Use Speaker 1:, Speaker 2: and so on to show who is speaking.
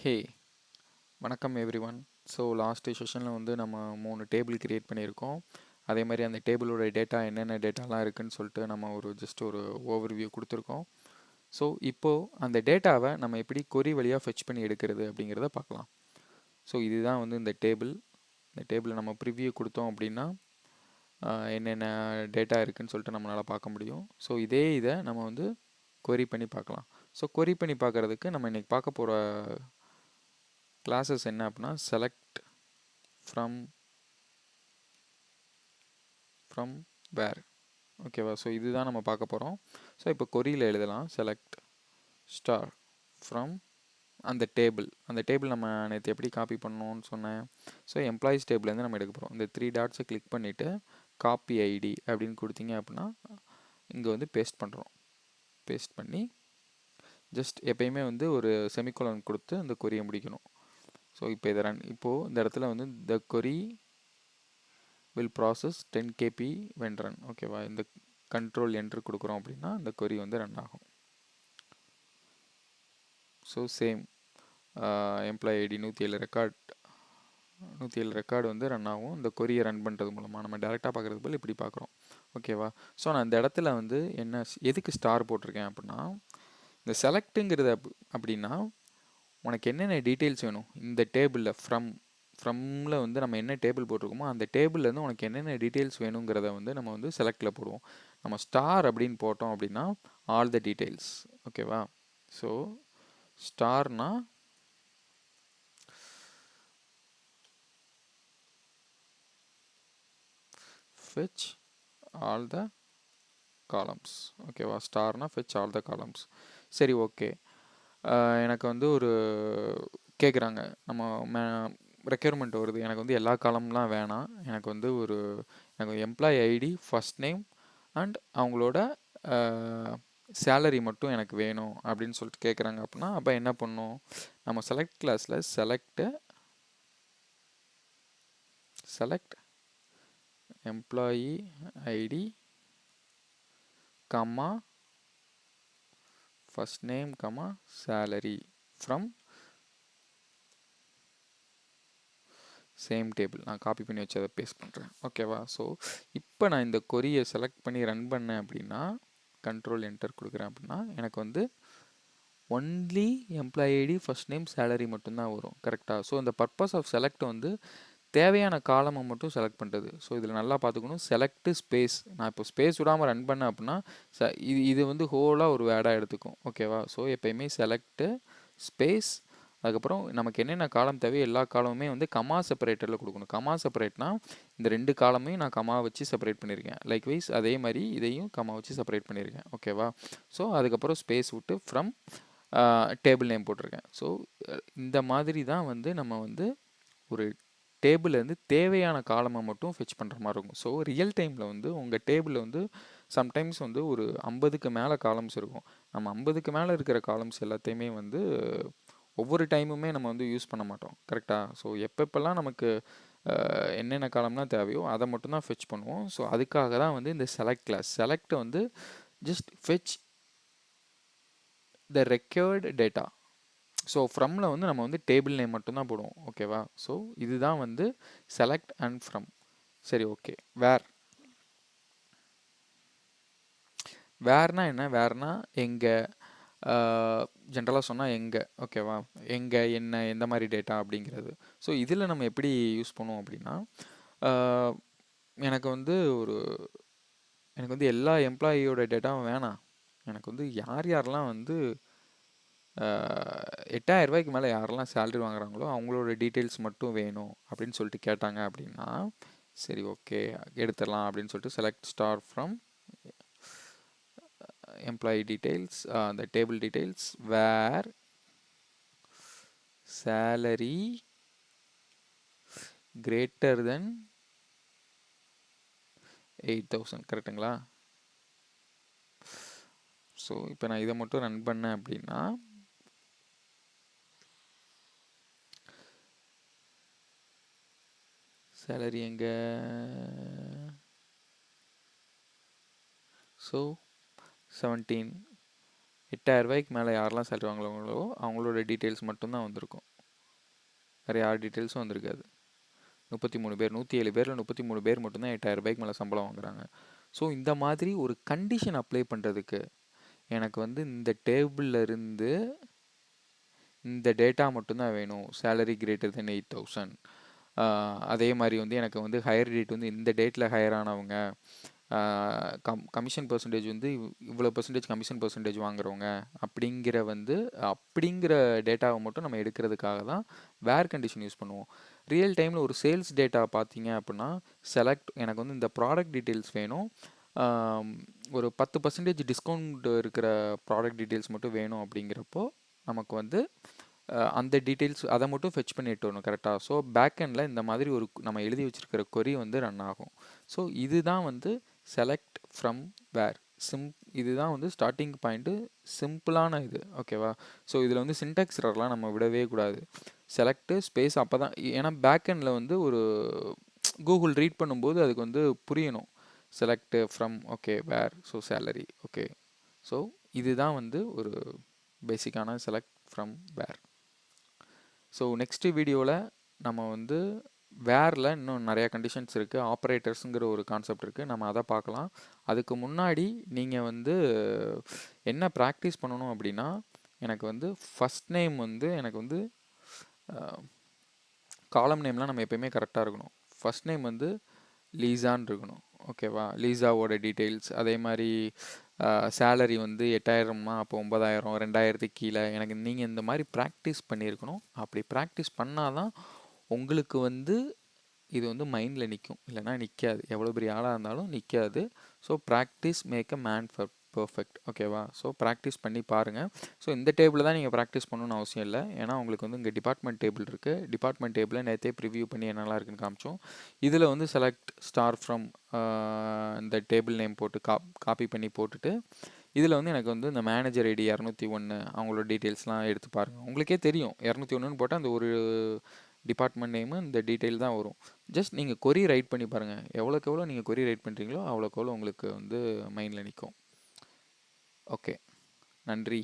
Speaker 1: ஹே வணக்கம் everyone. So last செஷனில் வந்து நம்ம 3 டேபிள் கிரியேட் பண்ணியிருக்கோம். அதே மாதிரி அந்த டேபிளோட டேட்டா என்னென்ன டேட்டாலாம் இருக்குதுன்னு சொல்லிட்டு நம்ம ஜஸ்ட் ஒரு ஓவர்வியூ கொடுத்துருக்கோம். ஸோ இப்போது அந்த டேட்டாவை நம்ம எப்படி கொரி வழியாக ஃபெச் பண்ணி எடுக்கிறது அப்படிங்கிறத பார்க்கலாம். ஸோ இதுதான் வந்து இந்த டேபிளை நம்ம ப்ரிவ்யூ கொடுத்தோம் அப்படின்னா என்னென்ன டேட்டா இருக்குதுன்னு சொல்லிட்டு நம்மளால் பார்க்க முடியும். ஸோ இதை நம்ம வந்து கொரி பண்ணி பார்க்கலாம். ஸோ கொரி பண்ணி பார்க்குறதுக்கு நம்ம இன்றைக்கி பார்க்க போகிற கிளாஸஸ் என்ன அப்படின்னா select from where. ஓகேவா? ஸோ இதுதான் நம்ம பார்க்க போகிறோம். ஸோ இப்போ கொரியில் எழுதலாம் select star from அந்த டேபிள் நம்ம நேற்று எப்படி காப்பி பண்ணணும்னு சொன்னேன். ஸோ எம்ப்ளாயீஸ் டேபிள்லேருந்து நம்ம எடுக்க போகிறோம். இந்த 3 டாட்ஸை கிளிக் பண்ணிவிட்டு காப்பி ஐடி அப்படின்னு கொடுத்தீங்க அப்படின்னா இங்கே வந்து பேஸ்ட் பண்ணுறோம். பேஸ்ட் பண்ணி ஜஸ்ட் எப்பயுமே வந்து ஒரு செமிகோலன் கொடுத்து அந்த கொரியை முடிக்கணும். ஸோ இப்போ இதை இப்போது இந்த இடத்துல வந்து the query will process 10 kp when run. ஓகேவா? இந்த கண்ட்ரோல் என்ட்ரு கொடுக்குறோம் அப்படின்னா இந்த கொரி வந்து ரன் ஆகும். So same employee ID 107 record வந்து ரன் ஆகும். இந்த கொரியை ரன் பண்ணுறது மூலமாக நம்ம டேரெக்டாக பார்க்குறது போல் இப்படி பார்க்குறோம். ஓகேவா? ஸோ நான் இந்த இடத்துல வந்து எதுக்கு ஸ்டார் போட்டிருக்கேன் அப்படின்னா இந்த செலக்ட்டுங்கிறது அப்படின்னா உனக்கு என்னென்ன டீட்டெயில்ஸ் வேணும் இந்த டேபிளில் ஃப்ரம்மில் வந்து நம்ம என்ன டேபிள் போட்டிருக்கோமோ அந்த டேபிள்லேருந்து உனக்கு என்னென்ன டீட்டெயில்ஸ் வேணுங்கிறத வந்து நம்ம வந்து செலக்டில் போடுவோம். நம்ம ஸ்டார் அப்படின்னு போட்டோம் அப்படின்னா ஆல் த டீட்டெயில்ஸ். ஓகேவா? ஸோ ஸ்டார்னா fetch all the columns. ஓகேவா? ஸ்டார்னா fetch all the columns. சரி, ஓகே. எனக்கு வந்து ஒரு கேட்குறாங்க, நம்ம ரெக்யர்மெண்ட் வருது, எனக்கு வந்து எல்லா காலம்லாம் வேணாம், எனக்கு வந்து எனக்கு employee ID, first name and அவங்களோட சேலரி மட்டும் எனக்கு வேணும் அப்படின்னு சொல்லிட்டு கேட்குறாங்க. அப்படின்னா அப்போ என்ன பண்ணணும், நம்ம செலக்ட் கிளாஸில் select employee ID comma first name comma salary from same table. நான் காப்பி பண்ணி வச்சு அதை பேஸ்ட் பண்ணுறேன். ஓகேவா? ஸோ இப்போ நான் இந்த கொரியை செலக்ட் பண்ணி ரன் பண்ணேன் அப்படின்னா கண்ட்ரோல் என்டர் கொடுக்குறேன் அப்படின்னா எனக்கு வந்து only employee ID first name salary மட்டும்தான் வரும். கரெக்டாக? ஸோ இந்த பர்பஸ் ஆஃப் செலக்ட் வந்து தேவையான காலமை மட்டும் செலக்ட் பண்ணுறது. ஸோ இதில் நல்லா பார்த்துக்கணும், செலக்ட் ஸ்பேஸ். நான் இப்போ ஸ்பேஸ் விடாமல் ரன் பண்ணேன் அப்படின்னா இது வந்து ஹோலாக ஒரு வேர்டாக எடுத்துக்கும். ஓகேவா? ஸோ எப்பயுமே செலக்ட்டு ஸ்பேஸ், அதுக்கப்புறம் நமக்கு என்னென்ன காலம் தேவையோ எல்லா காலமுமே வந்து கமா செப்பரேட்டரில் கொடுக்கணும். கமா செப்பரேட்னா இந்த 2 காலமையும் நான் கமா வச்சு செப்பரேட் பண்ணியிருக்கேன். லைக்வைஸ் அதே மாதிரி இதையும் கமா வச்சு செப்பரேட் பண்ணியிருக்கேன். ஓகேவா? ஸோ அதுக்கப்புறம் ஸ்பேஸ் விட்டு ஃப்ரம் டேபிள் நேம் போட்டிருக்கேன். ஸோ இந்த மாதிரி தான் வந்து நம்ம வந்து ஒரு டேபிள்லேருந்து தேவையான காலமை மட்டும் ஃபெச் பண்ணுற மாதிரி இருக்கும். ஸோ ரியல் டைமில் வந்து உங்கள் டேபிளில் வந்து சம்டைம்ஸ் வந்து ஒரு 50க்கு மேலே காலம்ஸ் இருக்கும். நம்ம 50க்கு மேலே இருக்கிற காலம்ஸ் எல்லாத்தையுமே வந்து ஒவ்வொரு டைமுமே நம்ம வந்து யூஸ் பண்ண மாட்டோம். கரெக்டாக? ஸோ எப்பப்பெல்லாம் நமக்கு என்னென்ன காலம்லாம் தேவையோ அதை மட்டும்தான் ஃபெச் பண்ணுவோம். ஸோ அதுக்காக தான் வந்து இந்த செலக்ட் கிளாஸ். செலக்ட் வந்து ஜஸ்ட் ஃபெச் த ரெக்யர்டு டேட்டா. ஸோ ஃப்ரம்மில் வந்து நம்ம வந்து டேபிள் நேம் மட்டும்தான் போடுவோம். ஓகேவா? ஸோ இதுதான் வந்து செலக்ட் அண்ட் ஃப்ரம். சரி, ஓகே. வேர்னா என்ன? வேர்னா எங்கே, ஜென்ரலாக சொன்னால் எங்கே. ஓகேவா? எங்கே, என்ன, எந்த மாதிரி டேட்டா அப்படிங்கிறது. ஸோ இதில் நம்ம எப்படி யூஸ் பண்ணுவோம் அப்படின்னா எனக்கு வந்து எல்லா எம்ப்ளாயியோட டேட்டாவும் வேணாம். எனக்கு வந்து யாரெல்லாம் வந்து 8,000 ரூபாய்க்கு மேலே யாரெல்லாம் சேலரி வாங்குறாங்களோ அவங்களோட டீட்டெயில்ஸ் மட்டும் வேணும் அப்படின்னு சொல்லிட்டு கேட்டாங்க அப்படின்னா சரி, ஓகே, எடுத்துடலாம் அப்படின்னு சொல்லிட்டு select star from employee details, the table details where salary greater than 8,000. கரெக்டுங்களா? ஸோ இப்போ நான் இதை மட்டும் ரன் பண்ணேன் அப்படின்னா சேலரி எங்கே? ஸோ 17 ரூ. 8,000 மேலே யாரெல்லாம் சேலரி வாங்குறாங்களோ அவங்களோட டீட்டெயில்ஸ் மட்டும்தான் வந்திருக்கும். வேறு யார் டீட்டெயில்ஸும் வந்திருக்காது. 33 பேர், 107 பேரில் 33 பேர் மட்டும்தான் ரூ. 8,000 மேலே சம்பளம் வாங்குறாங்க. ஸோ இந்த மாதிரி ஒரு கண்டிஷன் அப்ளை பண்ணுறதுக்கு எனக்கு வந்து இந்த டேபிளில் இருந்து இந்த டேட்டா மட்டும்தான் வேணும். Salary greater than 8,000. அதே மாதிரி வந்து எனக்கு வந்து ஹையர் டேட் வந்து இந்த டேட்டில் ஹையர் ஆனவங்க, கமிஷன் பர்சன்டேஜ் வந்து இவ்வளோ பர்சன்டேஜ் கமிஷன் பர்சன்டேஜ் வாங்குறவங்க அப்படிங்கிற டேட்டாவை மட்டும் நம்ம எடுக்கிறதுக்காக தான் வேர் கண்டிஷன் யூஸ் பண்ணுவோம். ரியல் டைமில் ஒரு சேல்ஸ் டேட்டா பார்த்தீங்க அப்படின்னா செலக்ட் எனக்கு வந்து இந்த ப்ராடக்ட் டீட்டெயில்ஸ் வேணும், ஒரு 10% டிஸ்கவுண்ட் இருக்கிற ப்ராடக்ட் டீட்டெயில்ஸ் மட்டும் வேணும் அப்படிங்கிறப்போ நமக்கு வந்து அந்த டீட்டெயில்ஸ் அதை மட்டும் ஃபெச் பண்ணிட்டு வரணும் கரெக்டாக. ஸோ பேக்கெண்டில் இந்த மாதிரி ஒரு நம்ம எழுதி வச்சுருக்கிற கொரி வந்து ரன் ஆகும். ஸோ இதுதான் வந்து செலக்ட் ஃப்ரம் வேர். இதுதான் வந்து ஸ்டார்டிங் பாயிண்ட்டு, சிம்பிளான இது. ஓகேவா? ஸோ இதில் வந்து சின்டாக்ஸ் எரர்லாம் நம்ம விடவே கூடாது. செலக்ட்டு ஸ்பேஸ் அப்போ தான், ஏன்னா பேக்கெண்டில் வந்து ஒரு கூகுள் ரீட் பண்ணும்போது அதுக்கு வந்து புரியணும். Select from okay where, so salary okay. So இதுதான் வந்து ஒரு பேசிக்கான select from where. So next வீடியோவில் நம்ம வந்து வேரில் இன்னும் நிறையா கண்டிஷன்ஸ் இருக்குது, ஆப்ரேட்டர்ஸுங்கிற ஒரு கான்செப்ட் இருக்குது, நம்ம அதை பார்க்கலாம். அதுக்கு முன்னாடி நீங்கள் வந்து என்ன ப்ராக்டிஸ் பண்ணணும் அப்படின்னா, எனக்கு வந்து ஃபஸ்ட் நேம் வந்து எனக்கு வந்து காலம் நேம்லாம் நம்ம எப்பயுமே கரெக்டாக இருக்கணும். ஃபஸ்ட் நேம் வந்து லீசான்னு இருக்கணும். ஓகேவா? லீசாவோட டீட்டெயில்ஸ். அதே மாதிரி சேலரி வந்து 8,000மா அப்போ 9,000, 2,000க்கு கீழே எனக்கு நீங்கள் இந்த மாதிரி ப்ராக்டிஸ் பண்ணியிருக்கணும். அப்படி ப்ராக்டிஸ் பண்ணால் தான் உங்களுக்கு வந்து இது வந்து மைண்டில் நிற்கும், இல்லைனா நிற்காது. எவ்வளோ பெரிய ஆளாக இருந்தாலும் நிற்காது. So practice make a man perfect. ஓகேவா? ஸோ ப்ராக்டிஸ் பண்ணி பாருங்கள். ஸோ இந்த டேபிளில் தான் நீங்கள் ப்ராக்டிஸ் பண்ணணும்னு அவசியம் இல்லை. ஏன்னா உங்களுக்கு வந்து இங்கே டிபார்ட்மெண்ட் டேபிள் இருக்குது. டிபார்ட்மெண்ட் டேபிளை நேற்றே ப்ரிவியூ பண்ணி என்னெல்லாம் இருக்குன்னு காமிச்சோம். இதில் வந்து செலக்ட் ஸ்டார் ஃப்ரம் இந்த டேபிள் நேம் போட்டு காப்பி பண்ணி போட்டுட்டு, இதில் வந்து எனக்கு வந்து இந்த மேனேஜர் ஐடி 201 அவங்களோட டீட்டெயில்ஸ்லாம் எடுத்து பாருங்கள். உங்களுக்கே தெரியும் 201ன்னு போட்டால் அந்த ஒரு டிபார்ட்மெண்ட் நேமு இந்த டீட்டெயில் தான் வரும். ஜஸ்ட் நீங்கள் கொரி ரைட் பண்ணி பாருங்கள். எவ்வளோக்கு எவ்வளோ நீங்கள் கொரி ரைட் பண்ணுறீங்களோ அவ்வளோக்கு எவ்வளோ உங்களுக்கு வந்து மைண்டில் நிற்கும். ஓகே, நன்றி.